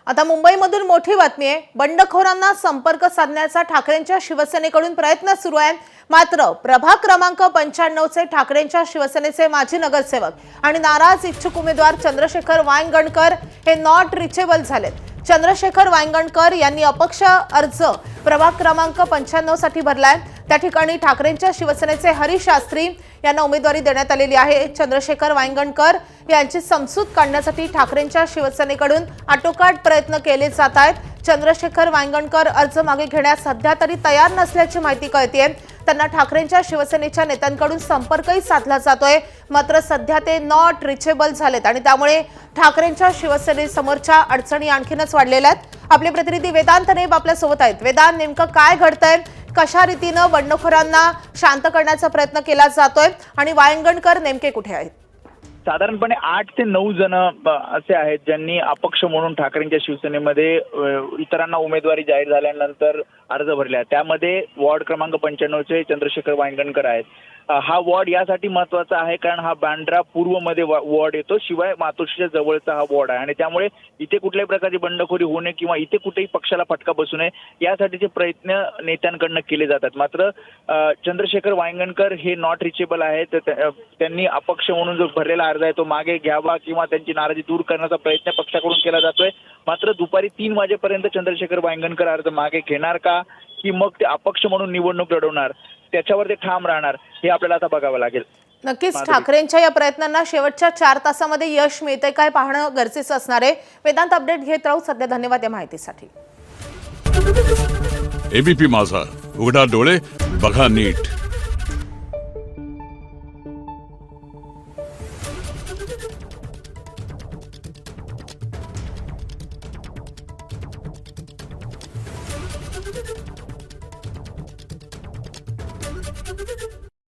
आता मुंबईमधून मोठी बातमी आहे। बंडखोरांना संपर्क साधण्याचा ठाकरेंच्या शिवसेनेकडून प्रयत्न सुरू आहे। मात्र प्रभाग क्रमांक 95 चे ठाकरेंच्या शिवसेनेचे माजी नगरसेवक आणि नाराज इच्छुक उमेदवार चंद्रशेखर वांगणकर हे नॉट रिचेबल झालेत। चंद्रशेखर वांगणकर यांनी अपक्ष अर्ज प्रभाग क्रमांक 95 साठी भरलाय। त्या ठिकाणी ठाकरेंच्या शिवसेनेचे हरीश शास्त्री यांना उमेदवारी देण्यात आलेली आहे। चंद्रशेखर वांगणकर यांची समजूत काढण्यासाठी ठाकरेंच्या शिवसेनेकडून आटोकाट प्रयत्न केले जात आहेत। चंद्रशेखर वांगणकर अर्ज मागे घेण्यास सध्या तरी तयार नसल्याची माहिती कळतेय। त्यांना ठाकरेंच्या शिवसेनेच्या नेत्यांकडून संपर्कही साधला जातोय, मात्र सध्या ते नॉट रिचेबल झालेत आणि त्यामुळे ठाकरेंच्या शिवसेनेसमोरच्या अडचणी आणखीनच वाढलेल्या आहेत। आपले प्रतिनिधी वेदांत नेब आपल्या सोबत आहेत। वेदांत, नेमकं काय घडतंय? कशा रीतीने बंडखोरांना शांत करण्याचा प्रयत्न केला जातोय आणि वांगणकर नेमके कुठे आहेत? साधारणपणे 8 ते 9 जण असे आहेत ज्यांनी अपक्ष म्हणून ठाकरेंच्या शिवसेनेमध्ये इतरांना उमेदवारी जाहीर झाल्यानंतर अर्ज भरले। त्यामध्ये वॉर्ड क्रमांक 95 चे चंद्रशेखर वांगणकर आहेत। हा वॉर्ड यासाठी महत्त्वाचा आहे कारण हा बांद्रा पूर्व मध्ये वॉर्ड येतो, शिवाय मातोश्रीच्या जवळचा हा वॉर्ड आहे आणि त्यामुळे इथे कुठल्याही प्रकारची बंडखोरी होऊ नये किंवा इथे कुठेही पक्षाला फटका बसू नये यासाठीचे प्रयत्न नेत्यांकडून केले जातात। मात्र चंद्रशेखर वांगणकर हे नॉट रिचेबल आहेत। त्यांनी अपक्ष म्हणून जो भरलेला अर्ज आहे तो मागे घ्यावा किंवा त्यांची नाराजी दूर करण्याचा प्रयत्न पक्षाकडून केला जातोय। मात्र दुपारी 3 वाजेपर्यंत चंद्रशेखर वांगणकर अर्ज मागे घेणार का की मग ते अपक्ष म्हणून निवडणूक लढवणार त्याच्यावर ते ठाम राहणार हे आपल्याला आता बघावं लागेल। नक्कीच ठाकरेंच्या या प्रयत्नांना शेवटच्या 4 तासामध्ये यश मिळते काय पाहणं गरजेचं असणार आहे। वेदांत, अपडेट घेत राहू। सध्या धन्यवाद या माहितीसाठी। एबीपी माझा, उघडा डोळे बघा नीट।